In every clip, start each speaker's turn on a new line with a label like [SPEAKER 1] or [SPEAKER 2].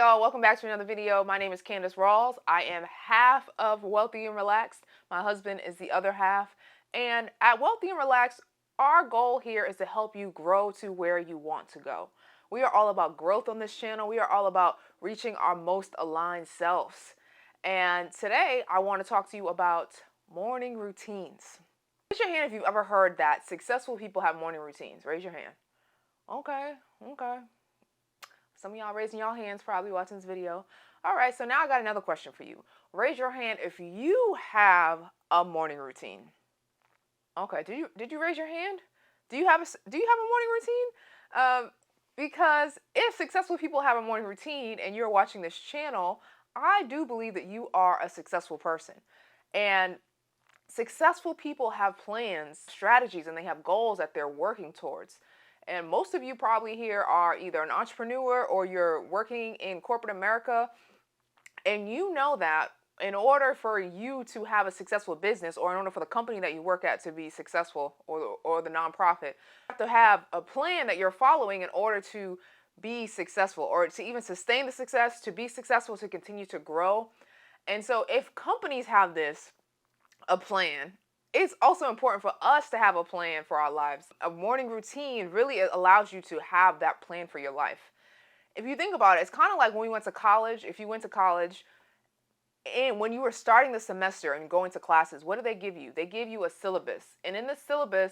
[SPEAKER 1] y'all, welcome back to another video. My name is Candace Rawls. I am half of Wealthy and Relaxed. My husband is the other half. And at Wealthy and Relaxed, our goal here is to help you grow to where you want to go. We are all about growth on this channel. We are all about reaching our most aligned selves. And today I want to talk to you about morning routines. Raise your hand if you've ever heard that successful people have morning routines. Raise your hand. Okay. Some of y'all raising y'all hands probably watching this video. All right, so now I got another question for you. Raise your hand if you have a morning routine. Okay, did you raise your hand? Do you have a morning routine? Because if successful people have a morning routine and you're watching this channel, I do believe that you are a successful person. And successful people have plans, strategies, and they have goals that they're working towards. And most of you probably here are either an entrepreneur or you're working in corporate America. And you know that in order for you to have a successful business, or in order for the company that you work at to be successful, or the nonprofit, you have to have a plan that you're following in order to be successful, or to even sustain the success, to be successful, to continue to grow. And so if companies have a plan, it's also important for us to have a plan for our lives. A morning routine really allows you to have that plan for your life. If you think about it, it's kind of like when we went to college. If you went to college and when you were starting the semester and going to classes, what did they give you? They gave you a syllabus. And in the syllabus,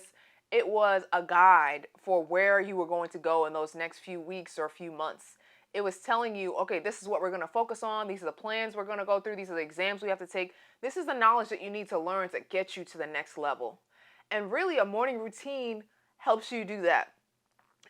[SPEAKER 1] it was a guide for where you were going to go in those next few weeks or few months. It was telling you, okay, this is what we're going to focus on. These are the plans we're going to go through. These are the exams we have to take. This is the knowledge that you need to learn to get you to the next level. And really, a morning routine helps you do that.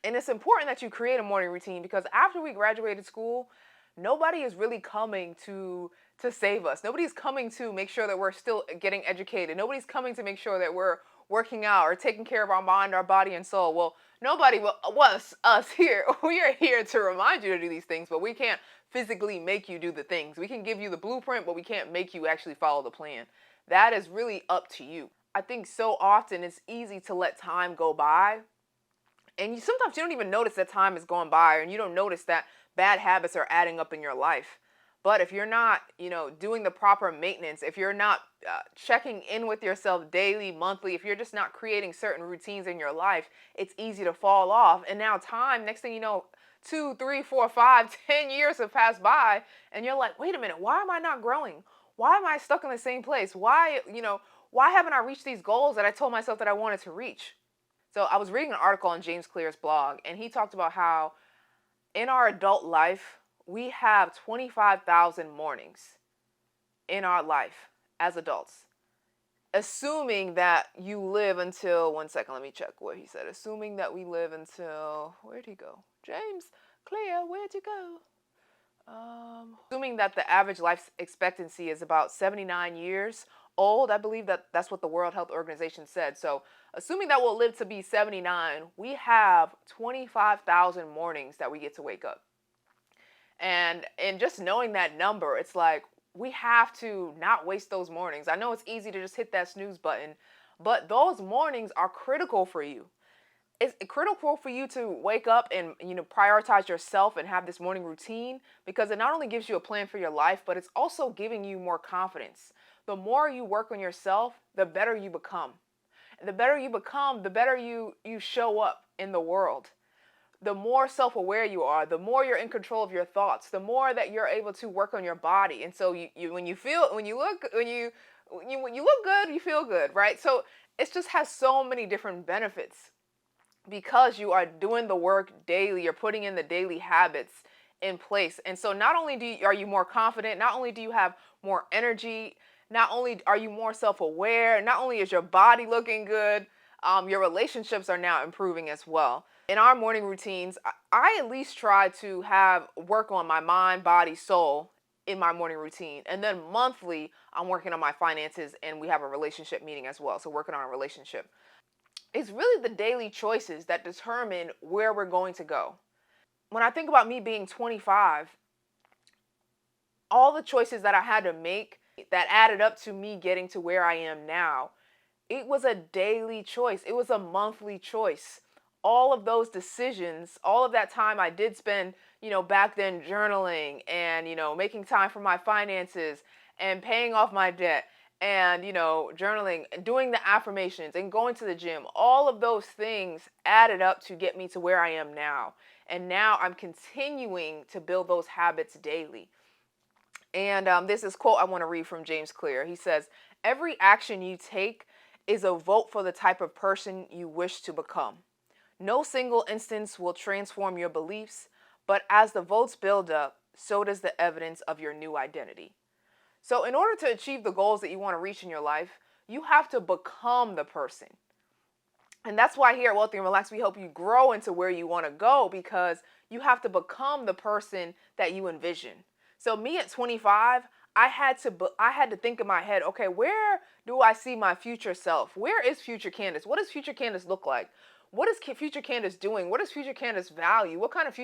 [SPEAKER 1] And it's important that you create a morning routine because after we graduated school, nobody is really coming to save us. Nobody's coming to make sure that we're still getting educated. Nobody's coming to make sure that we're working out or taking care of our mind, our body, and soul. Well, nobody was us here. We are here to remind you to do these things, but we can't physically make you do the things. We can give you the blueprint, but we can't make you actually follow the plan. That is really up to you. I think so often it's easy to let time go by, and sometimes you don't even notice that time is going by, and you don't notice that bad habits are adding up in your life. But if you're not, doing the proper maintenance, if you're not checking in with yourself daily, monthly, if you're just not creating certain routines in your life, it's easy to fall off. And now time, next thing you know, 2, 3, 4, 5, 10 years have passed by, and you're like, wait a minute, why am I not growing? Why am I stuck in the same place? Why haven't I reached these goals that I told myself that I wanted to reach? So I was reading an article on James Clear's blog, and he talked about how in our adult life, we have 25,000 mornings in our life as adults. Assuming that you live until, one second, let me check what he said. Assuming that we live until, where'd he go? James Clear, where'd you go? Assuming that the average life expectancy is about 79 years old, I believe that's what the World Health Organization said. So assuming that we'll live to be 79, we have 25,000 mornings that we get to wake up. And just knowing that number, it's like we have to not waste those mornings. I know it's easy to just hit that snooze button, but those mornings are critical for you. It's critical for you to wake up and prioritize yourself and have this morning routine, because it not only gives you a plan for your life, but it's also giving you more confidence. The more you work on yourself, the better you become. And the better you become, the better you show up in the world. The more self-aware you are, the more you're in control of your thoughts, the more that you're able to work on your body. And so when you look good, you feel good, right? So it just has so many different benefits because you are doing the work daily, you're putting in the daily habits in place. And so not only are you more confident, not only do you have more energy, not only are you more self-aware, not only is your body looking good, your relationships are now improving as well. In our morning routines, I at least try to work on my mind, body, soul in my morning routine. And then monthly, I'm working on my finances, and we have a relationship meeting as well. So working on a relationship. It's really the daily choices that determine where we're going to go. When I think about me being 25, all the choices that I had to make that added up to me getting to where I am now, it was a daily choice. It was a monthly choice. all of those decisions, all of that time I did spend, back then journaling and, making time for my finances and paying off my debt and, journaling and doing the affirmations and going to the gym, all of those things added up to get me to where I am now. And now I'm continuing to build those habits daily. And this is quote I want to read from James Clear. He says, "Every action you take is a vote for the type of person you wish to become. No single instance will transform your beliefs, but as the votes build up, so does the evidence of your new identity." So, in order to achieve the goals that you want to reach in your life, you have to become the person. And that's why here at Wealthy and Relax, we help you grow into where you want to go, because you have to become the person that you envision. So me at 25, I had to think in my head, okay, where do I see my future self? Where is future Candace? What does future Candace look like? What is future Candace doing? What does future Candace value? What kind of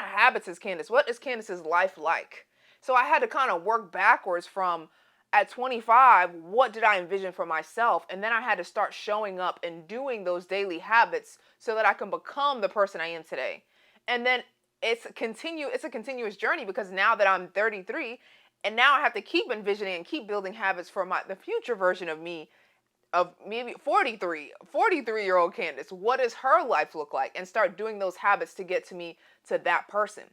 [SPEAKER 1] habits is Candace? What is Candace's life like? So I had to kind of work backwards from, at 25, what did I envision for myself? And then I had to start showing up and doing those daily habits so that I can become the person I am today. And then it's a continuous journey, because now that I'm 33, and now I have to keep envisioning and keep building habits for the future version of me, of maybe 43-year-old Candace. What does her life look like? And start doing those habits to get to me, to that person.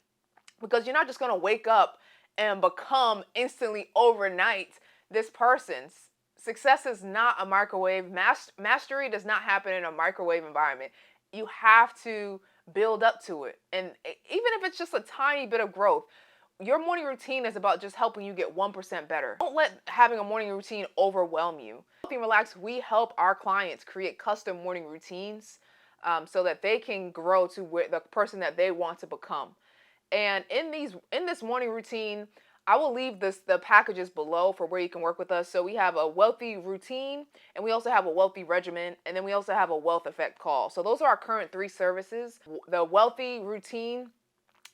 [SPEAKER 1] Because you're not just going to wake up and become instantly overnight this person. Success is not a microwave. Mastery does not happen in a microwave environment. You have to build up to it. And even if it's just a tiny bit of growth, your morning routine is about just helping you get 1% better. Don't let having a morning routine overwhelm you. Healthy and Relax, we help our clients create custom morning routines, so that they can grow to the person that they want to become. And in this morning routine, I will leave the packages below for where you can work with us. So we have a Wellthy routine, and we also have a Wellthy regimen, and then we also have a Wealth Effect call. So those are our current 3 services. The Wellthy routine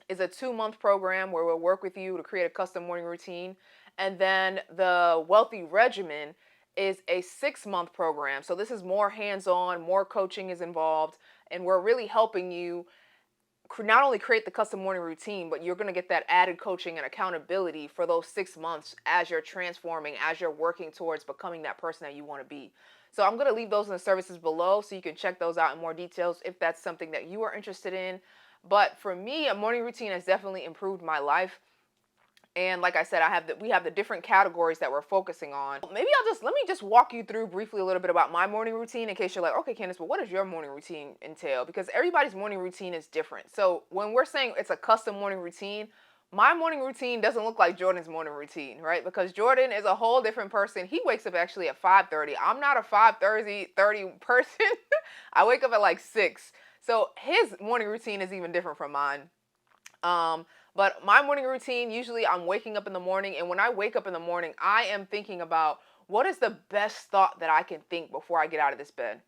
[SPEAKER 1] is a 2-month program where we'll work with you to create a custom morning routine. And then the Wellthy regimen is a 6-month program. So this is more hands-on, more coaching is involved, and we're really helping you not only create the custom morning routine, but you're going to get that added coaching and accountability for those 6 months as you're transforming, as you're working towards becoming that person that you want to be. So I'm going to leave those in the services below so you can check those out in more details if that's something that you are interested in. But for me, a morning routine has definitely improved my life. And like I said, we have the different categories that we're focusing on. Maybe let me just walk you through briefly a little bit about my morning routine, in case you're like, okay, Candace, but what does your morning routine entail? Because everybody's morning routine is different. So when we're saying it's a custom morning routine, my morning routine doesn't look like Jordan's morning routine, right? Because Jordan is a whole different person. He wakes up actually at 5:30. I'm not a 5:30 person. I wake up at like 6. So his morning routine is even different from mine. But my morning routine, usually I'm waking up in the morning, and when I wake up in the morning, I am thinking about what is the best thought that I can think before I get out of this bed.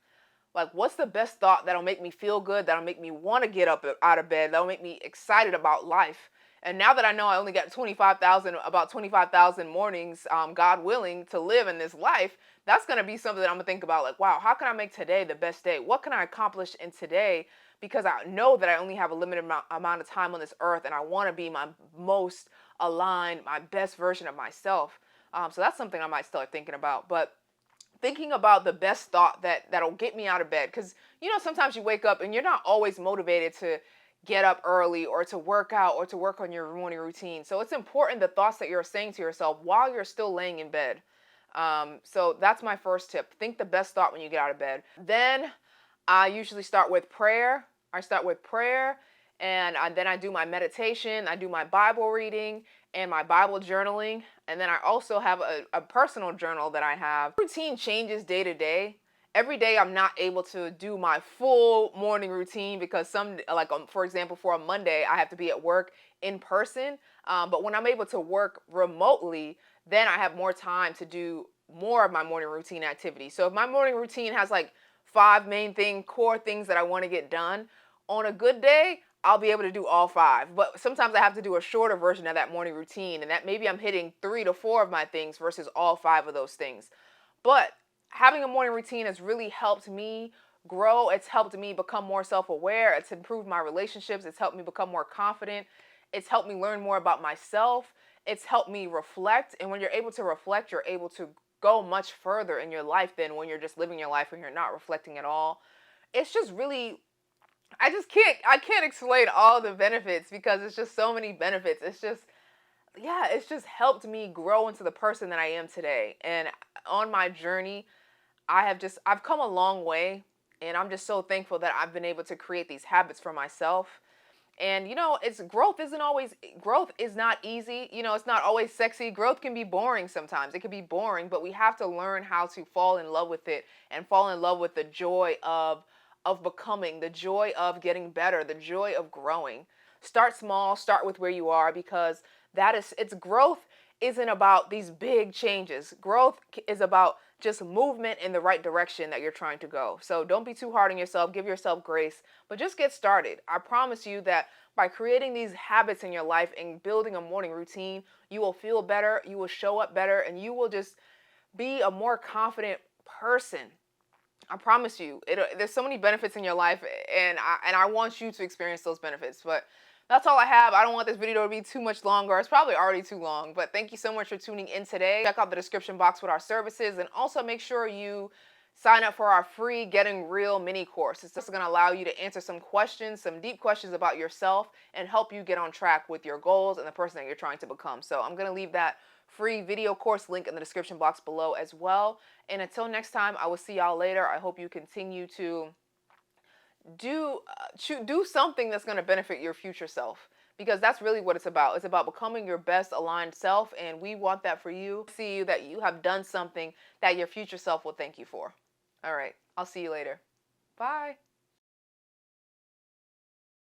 [SPEAKER 1] Like, what's the best thought that'll make me feel good, that'll make me want to get up out of bed, that'll make me excited about life. And now that I know I only got about 25,000 mornings, God willing, to live in this life, that's going to be something that I'm going to think about. Like, wow, how can I make today the best day? What can I accomplish in today? Because I know that I only have a limited amount of time on this earth, and I want to be my most aligned, my best version of myself. So that's something I might start thinking about. But thinking about the best thought that'll get me out of bed, because sometimes you wake up and you're not always motivated to get up early or to work out or to work on your morning routine. So it's important, the thoughts that you're saying to yourself while you're still laying in bed. So that's my first tip. Think the best thought when you get out of bed. Then I usually start with prayer. And then I do my meditation, I do my Bible reading and my Bible journaling. And then I also have a personal journal that I have. Routine changes day to day. Every day I'm not able to do my full morning routine, because for example, for a Monday, I have to be at work in person. But when I'm able to work remotely, then I have more time to do more of my morning routine activities. So if my morning routine has like 5 main core things that I want to get done, on a good day, I'll be able to do all 5. But sometimes I have to do a shorter version of that morning routine, and that maybe I'm hitting 3 to 4 of my things versus all 5 of those things. But having a morning routine has really helped me grow. It's helped me become more self-aware. It's improved my relationships. It's helped me become more confident. It's helped me learn more about myself. It's helped me reflect. And when you're able to reflect, you're able to go much further in your life than when you're just living your life and you're not reflecting at all. It's just really, I can't explain all the benefits because it's just so many benefits. It's just, yeah, it's just helped me grow into the person that I am today. And on my journey, I've come a long way, and I'm just so thankful that I've been able to create these habits for myself. And it's growth is not easy. It's not always sexy. Growth can be boring sometimes. It can be boring, but we have to learn how to fall in love with it and fall in love with the joy of becoming, the joy of getting better, the joy of growing. Start small, start with where you are, because it's growth isn't about these big changes. Growth is about just movement in the right direction that you're trying to go. So don't be too hard on yourself. Give yourself grace, but just get started. I promise you that by creating these habits in your life and building a morning routine, you will feel better, you will show up better, and you will just be a more confident person. I promise you, there's so many benefits in your life, and I want you to experience those benefits. But that's all I have. I don't want this video to be too much longer. It's probably already too long. But thank you so much for tuning in today. Check out the description box with our services, and also make sure you sign up for our free Getting Real mini course. It's just going to allow you to answer some questions, some deep questions about yourself, and help you get on track with your goals and the person that you're trying to become. So I'm going to leave that free video course link in the description box below as well. And until next time, I will see y'all later. I hope you continue to do something that's going to benefit your future self, because that's really what it's about. It's about becoming your best aligned self, and we want that for you. See you that you have done something that your future self will thank you for. All right, I'll see you later. Bye.